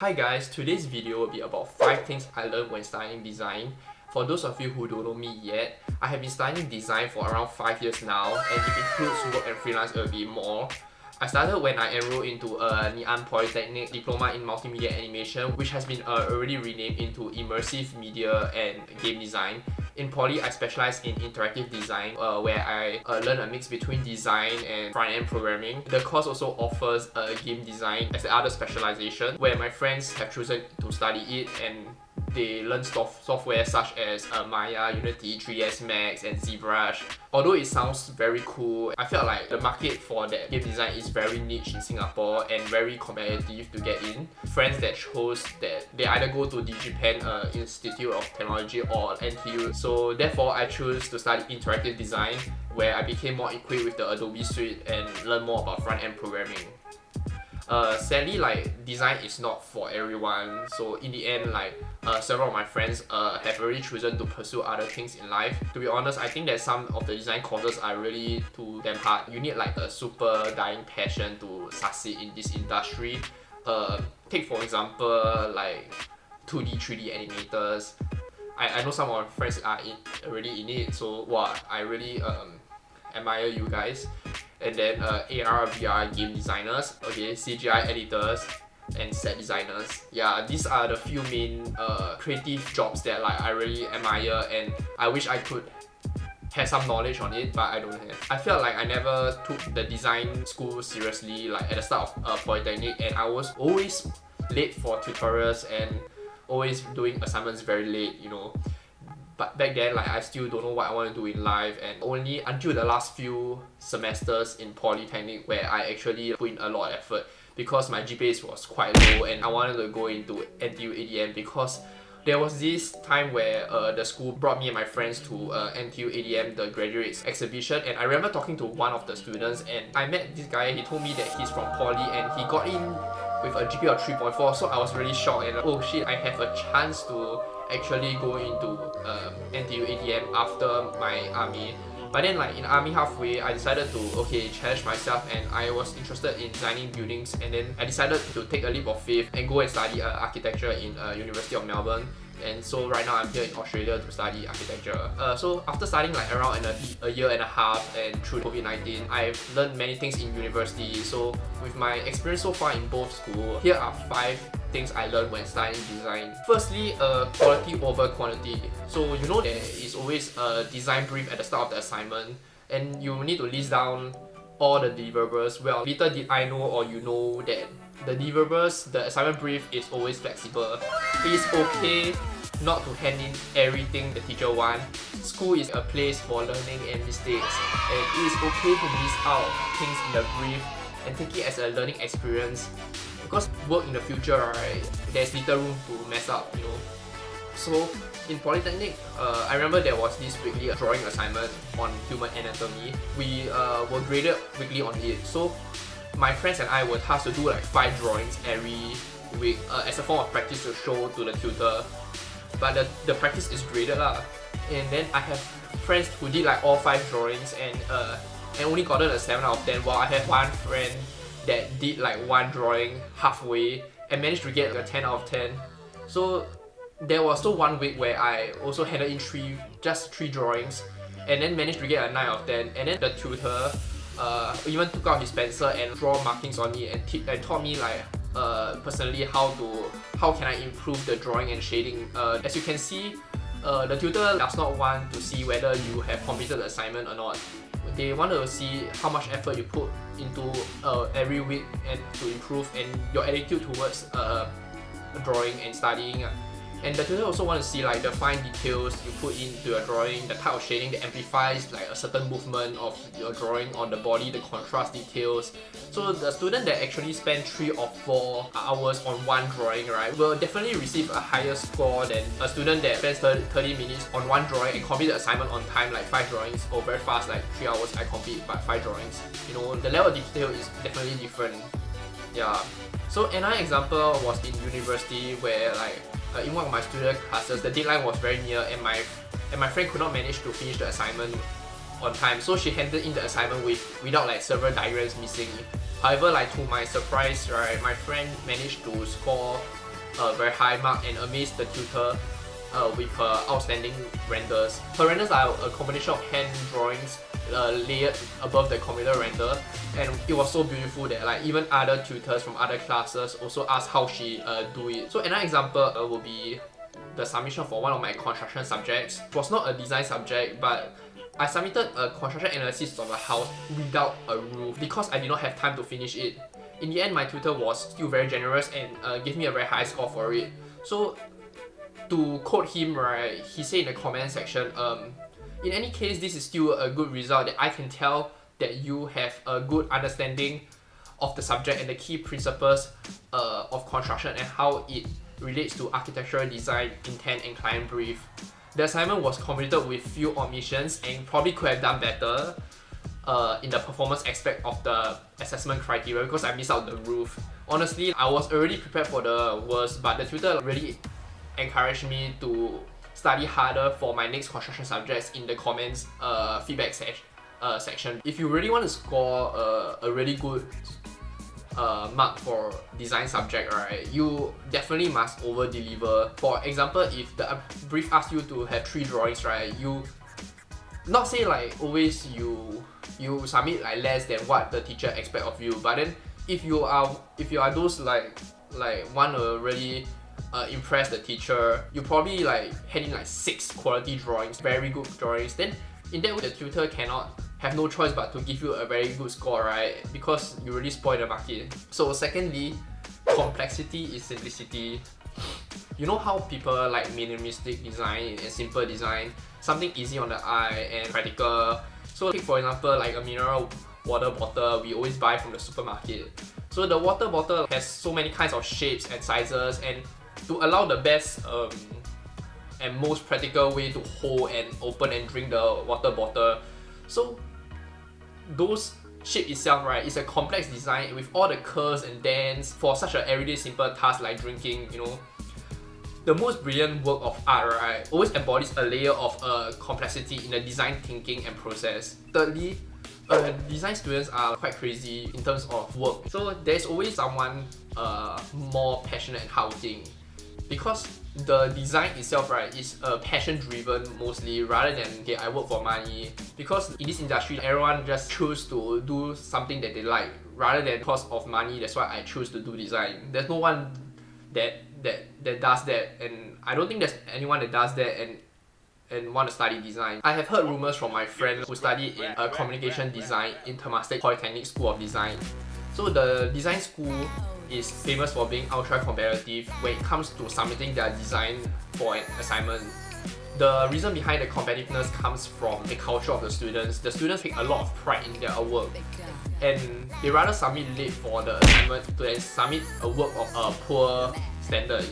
Hi guys, today's video will be about 5 things I learned when studying design. For those of you who don't know me yet, I have been studying design for around 5 years now, and if it includes work and freelance, it will be more. I started when I enrolled into a Ngee Polytechnic Diploma in Multimedia Animation, which has been already renamed into Immersive Media and Game Design. In Poly, I specialize in interactive design, where I learn a mix between design and front-end programming. The course also offers game design as the other specialization, where my friends have chosen to study it and they learn software such as Maya, Unity, 3ds Max, and ZBrush. Although it sounds very cool, I felt like the market for that game design is very niche in Singapore and very competitive to get in. Friends that chose that they either go to DigiPen Institute of Technology or NTU. So therefore, I chose to study interactive design, where I became more equipped with the Adobe suite and learn more about front-end programming. Sadly, design is not for everyone, so in the end, several of my friends have already chosen to pursue other things in life. To be honest, I think that some of the design courses are really too damn hard. You need a super dying passion to succeed in this industry. Take for example, 2D, 3D animators. I know some of my friends are already in it, so wow, I really admire you guys. And then AR, VR game designers, CGI editors, and set designers. Yeah, these are the few main creative jobs that I really admire, and I wish I could have some knowledge on it, but I don't have. I felt like I never took the design school seriously at the start of Polytechnic, and I was always late for tutorials and always doing assignments very late, But back then, I still don't know what I want to do in life, and only until the last few semesters in Polytechnic where I actually put in a lot of effort, because my GPA was quite low and I wanted to go into NTU ADM, because there was this time where the school brought me and my friends to NTU ADM, the graduates exhibition, and I remember talking to one of the students, and I met this guy. He told me that he's from Poly and he got in with a GPA of 3.4, so I was really shocked and oh shit, I have a chance to actually go into NTU ADM after my army. But then in army halfway, I decided to challenge myself, and I was interested in designing buildings, and then I decided to take a leap of faith and go and study architecture in University of Melbourne. And so right now I'm here in Australia to study architecture. So after studying around a year and a half, and through COVID-19, I've learned many things in university. So with my experience so far in both schools, here are 5 things I learned when studying design. Firstly, quality over quantity. So there is always a design brief at the start of the assignment, and you need to list down all the deliverables. Well, little did I know or that the deliverables, the assignment brief is always flexible. It is okay not to hand in everything the teacher wants. School is a place for learning and mistakes, and it is okay to miss out things in the brief and take it as a learning experience. Because work in the future, right, there's little room to mess up, So in Polytechnic, I remember there was this weekly drawing assignment on human anatomy. We were graded weekly on it. So my friends and I were tasked to do 5 drawings every week as a form of practice to show to the tutor. But the practice is graded lah. And then I have friends who did all 5 drawings and only gotten a 7 out of 10, while I have one friend that did 1 drawing halfway and managed to get a 10 out of 10. So there was still one week where I also handed in 3 drawings and then managed to get a 9 out of 10, and then the tutor even took out his pencil and draw markings on me and taught me personally how can I improve the drawing and shading. As you can see, the tutor does not want to see whether you have completed the assignment or not. They want to see how much effort you put into every week and to improve, and your attitude towards drawing and studying. And the tutor also want to see the fine details you put into your drawing, the type of shading that amplifies a certain movement of your drawing on the body, the contrast details. So the student that actually spend 3 or 4 hours on one drawing, right, will definitely receive a higher score than a student that spends 30 minutes on one drawing and complete the assignment on time, 5 drawings, or very fast, 3 hours I complete but 5 drawings. The level of detail is definitely different. Yeah. So another example was in university where in one of my student classes, the deadline was very near, and my friend could not manage to finish the assignment on time, so she handed in the assignment without several diagrams missing. However, to my surprise, right, my friend managed to score a very high mark and amazed the tutor with her outstanding renders. Her renders are a combination of hand drawings layered above the computer render, and it was so beautiful that like even other tutors from other classes also asked how she do it. So another example would be the submission for one of my construction subjects. It was not a design subject, but I submitted a construction analysis of a house without a roof because I did not have time to finish it. In the end, my tutor was still very generous and gave me a very high score for it. So to quote him, right, he said in the comment section, in any case, this is still a good result that I can tell that you have a good understanding of the subject and the key principles of construction and how it relates to architectural design, intent and client brief. The assignment was completed with few omissions and probably could have done better in the performance aspect of the assessment criteria because I missed out the roof. Honestly, I was already prepared for the worst, but the tutor really encouraged me to study harder for my next construction subjects in the comments feedback section. If you really want to score a really good mark for design subject, right, you definitely must over deliver. For example, if the brief asks you to have 3 drawings, right, you not say like always you submit like less than what the teacher expect of you, but then if you are those like want to really impress the teacher, you probably like hand in like 6 quality drawings, very good drawings. Then in that way, the tutor cannot have no choice but to give you a very good score, right? Because you really spoil the market. So secondly, complexity is simplicity. You know how people like minimalistic design and simple design, something easy on the eye and practical. So take for example like a mineral water bottle we always buy from the supermarket. So the water bottle has so many kinds of shapes and sizes, and to allow the best and most practical way to hold and open and drink the water bottle. So those shape itself, right, is a complex design with all the curves and dents for such an everyday simple task like drinking, you know. The most brilliant work of art, right, always embodies a layer of complexity in the design thinking and process. Thirdly, design students are quite crazy in terms of work. So there's always someone more passionate and hardworking, because the design itself, right, is passion driven mostly rather than okay, I work for money. Because in this industry, everyone just choose to do something that they like rather than because of money. That's why I choose to do design. There's no one that does that, and I don't think there's anyone that does that and want to study design. I have heard rumors from my friend who studied in communication design in Temasek Polytechnic School of Design. So the design school is famous for being ultra competitive when it comes to submitting their design for an assignment. The reason behind the competitiveness comes from the culture of the students. The students take a lot of pride in their work, and they rather submit late for the assignment to submit a work of a poor standard.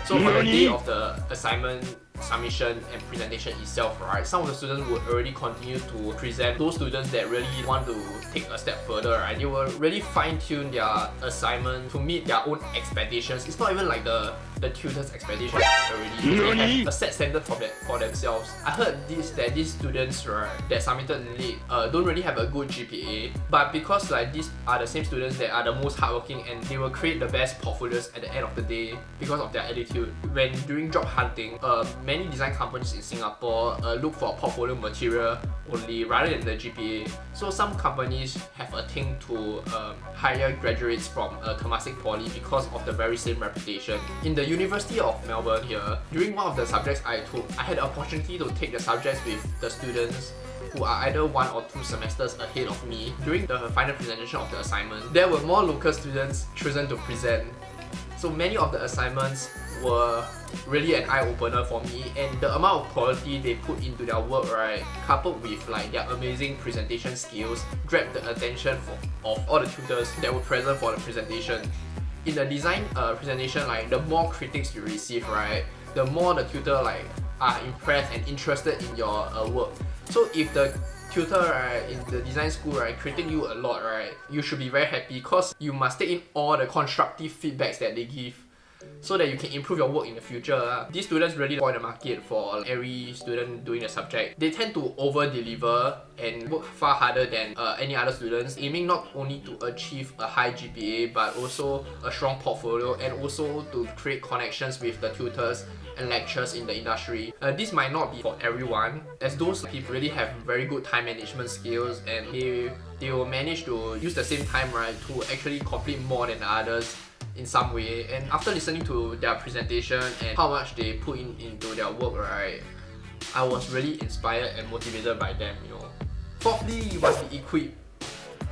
So on the day of the assignment submission and presentation itself, right, some of the students would already continue to present. Those students that really want to take a step further, right, they will really fine-tune their assignment to meet their own expectations. It's not even like the tutor's expectations already. They have a set standard for themselves. I heard that these students, right, that submitted late don't really have a good GPA, but because like these are the same students that are the most hardworking and they will create the best portfolios at the end of the day because of their attitude. When doing job hunting, many design companies in Singapore look for portfolio material only rather than the GPA. So some companies have a thing to hire graduates from Temasek Poly because of the very same reputation. In the University of Melbourne here, during one of the subjects I took, I had the opportunity to take the subjects with the students who are either 1 or 2 semesters ahead of me. During the final presentation of the assignment, there were more local students chosen to present. So many of the assignments were really an eye-opener for me, and the amount of quality they put into their work, right, coupled with like their amazing presentation skills, grabbed the attention of all the tutors that were present for the presentation. In the design presentation, like the more critics you receive, right, the more the tutor like are impressed and interested in your work. So if the tutor, right, in the design school, right, critique you a lot, right, you should be very happy because you must take in all the constructive feedbacks that they give. so that you can improve your work in the future. These students really spoil the market for every student doing the subject. They tend to over-deliver and work far harder than any other students, aiming not only to achieve a high GPA but also a strong portfolio and also to create connections with the tutors and lecturers in the industry. This might not be for everyone, as those people really have very good time management skills and they will manage to use the same time, right, to actually complete more than others in some way. And after listening to their presentation and how much they put into their work, right, I was really inspired and motivated by them, you know. Fourthly, you must be equipped.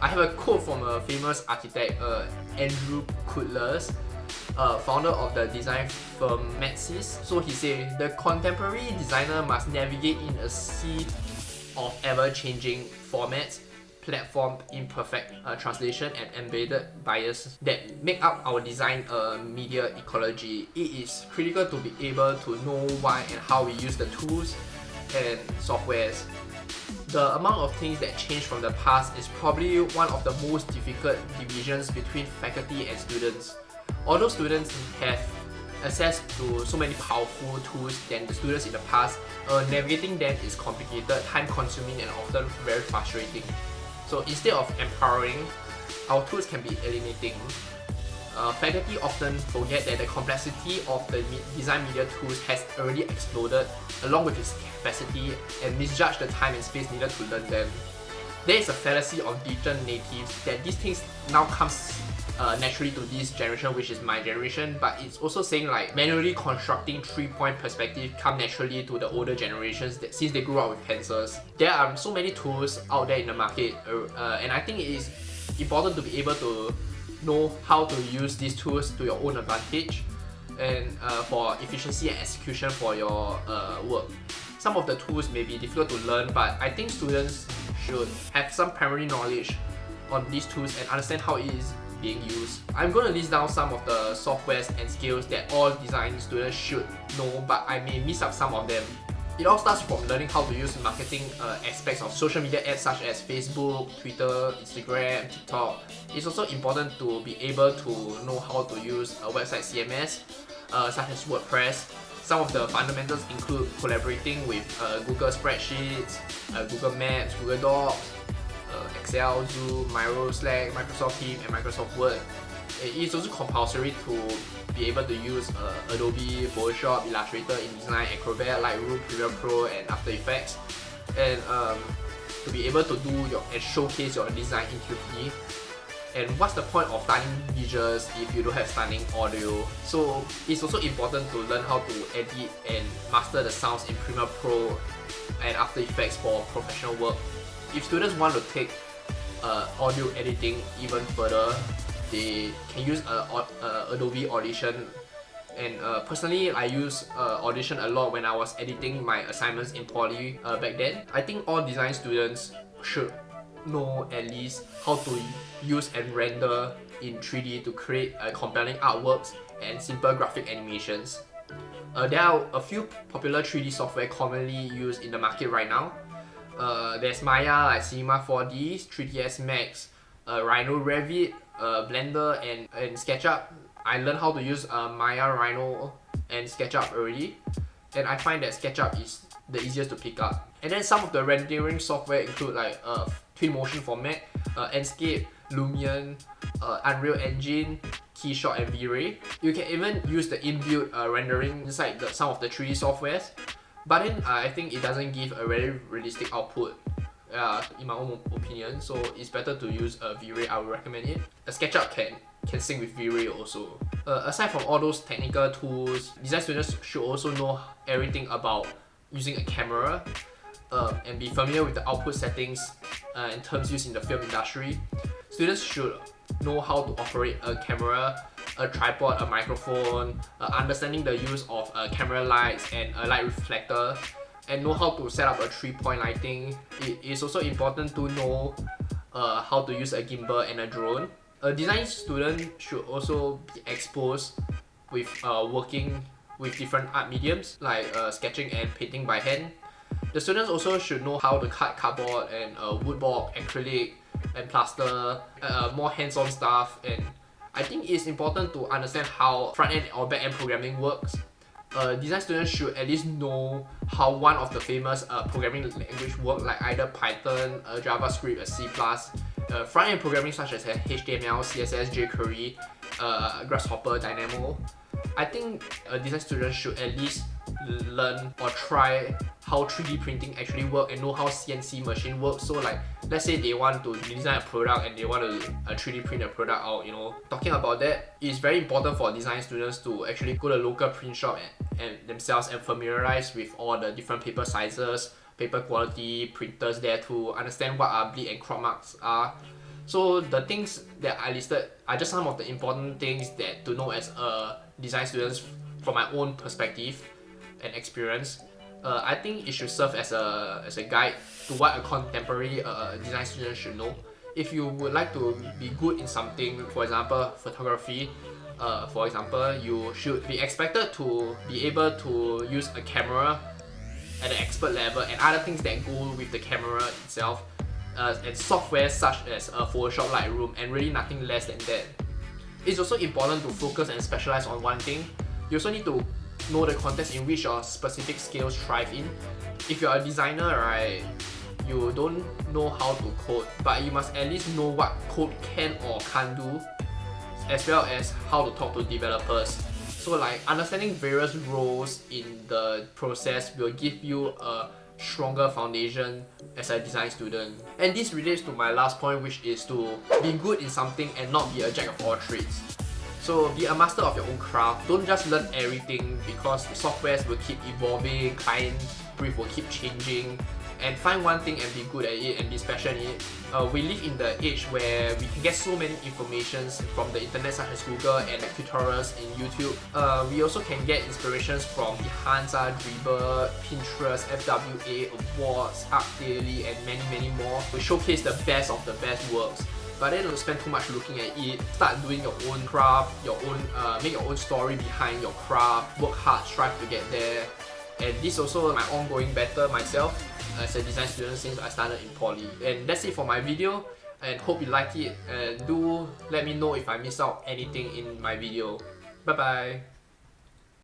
I have a quote from a famous architect, Andrew Kudlers, founder of the design firm Maxis. So he said, the contemporary designer must navigate in a sea of ever-changing formats, platform imperfect translation and embedded bias that make up our design media ecology. It is critical to be able to know why and how we use the tools and softwares. The amount of things that change from the past is probably one of the most difficult divisions between faculty and students. Although students have access to so many powerful tools than the students in the past, navigating them is complicated, time-consuming and often very frustrating. So instead of empowering, our tools can be alienating. Faculty often forget that the complexity of the design media tools has already exploded along with its capacity and misjudge the time and space needed to learn them. There is a fallacy of digital natives that these things now comes naturally to this generation, which is my generation, but it's also saying like manually constructing 3-point perspective come naturally to the older generations that since they grew up with pencils. There are so many tools out there in the market, and I think it is important to be able to know how to use these tools to your own advantage and for efficiency and execution for your work. Some of the tools may be difficult to learn, but I think students should have some primary knowledge on these tools and understand how it is being used. I'm going to list down some of the softwares and skills that all design students should know, but I may miss out some of them. It all starts from learning how to use marketing aspects of social media apps such as Facebook, Twitter, Instagram, TikTok. It's also important to be able to know how to use a website CMS such as WordPress. Some of the fundamentals include collaborating with Google Spreadsheets, Google Maps, Google Docs, Excel, Zoom, Miro, Slack, Microsoft Teams, and Microsoft Word. It is also compulsory to be able to use Adobe, Photoshop, Illustrator, InDesign, Acrobat, Lightroom, Premiere Pro, and After Effects, and to be able to do and showcase your design in Qt. And what's the point of studying visuals if you don't have stunning audio? So it's also important to learn how to edit and master the sounds in Premiere Pro and After Effects for professional work. If students want to take audio editing even further, they can use Adobe Audition. And personally, I use Audition a lot when I was editing my assignments in poly back then. I think all design students should know at least how to use and render in 3D to create compelling artworks and simple graphic animations. There are a few popular 3D software commonly used in the market right now. There's Maya, like Cinema 4D, 3ds Max, Rhino, Revit, Blender, and SketchUp. I learned how to use Maya, Rhino, and SketchUp already, and I find that SketchUp is the easiest to pick up. And then some of the rendering software include like Twinmotion for Mac, Enscape, Lumion, Unreal Engine, Keyshot, and V-Ray. You can even use the inbuilt rendering inside some of the 3D softwares, but then I think it doesn't give a very realistic output, in my own opinion, so it's better to use V-Ray. I would recommend it. SketchUp can sync with V-Ray also. Aside from all those technical tools, design students should also know everything about using a camera and be familiar with the output settings and terms used in the film industry. Students should know how to operate a camera, a tripod, a microphone, understanding the use of camera lights and a light reflector, and know how to set up a 3-point lighting. It is also important to know how to use a gimbal and a drone. A design student should also be exposed with working with different art mediums like sketching and painting by hand. The students also should know how to cut cardboard and woodblock, acrylic, and plaster, more hands-on stuff. And I think it's important to understand how front-end or back-end programming works. Design students should at least know how one of the famous programming language work, like either Python, JavaScript, or C+, front-end programming such as HTML, CSS, jQuery, Grasshopper, Dynamo. I think a design student should at least learn or try how 3D printing actually works and know how CNC machine works. So like, let's say they want to design a product and they want to 3D print a product out, talking about that, it's very important for design students to actually go to local print shop and themselves and familiarize with all the different paper sizes, paper quality, printers there to understand what our bleed and crop marks are. So the things that I listed are just some of the important things that to know as a design student from my own perspective and experience. I think it should serve as a guide to what a contemporary design student should know. If you would like to be good in something, for example, photography, for example, you should be expected to be able to use a camera at an expert level and other things that go with the camera itself, and software such as Photoshop, Lightroom, and really nothing less than that. It's also important to focus and specialize on one thing. You also need to know the context in which your specific skills thrive in. If you're a designer, right, you don't know how to code, but you must at least know what code can or can't do, as well as how to talk to developers. So like understanding various roles in the process will give you a stronger foundation as a design student. And this relates to my last point, which is to be good in something and not be a jack of all trades. So be a master of your own craft. Don't just learn everything, because the softwares will keep evolving, client brief will keep changing, and find one thing and be good at it and be special in it. We live in the age where we can get so many informations from the internet, such as Google and tutorials in YouTube. We also can get inspirations from Behance, Dribble, Pinterest, FWA, Awards, Art Daily, and many more. We showcase the best of the best works. But then don't spend too much looking at it. Start doing your own craft, make your own story behind your craft. Work hard, strive to get there. And this also my ongoing battle myself as a design student since I started in poly. And that's it for my video, and hope you like it, and do let me know if I missed out anything in my video. Bye bye.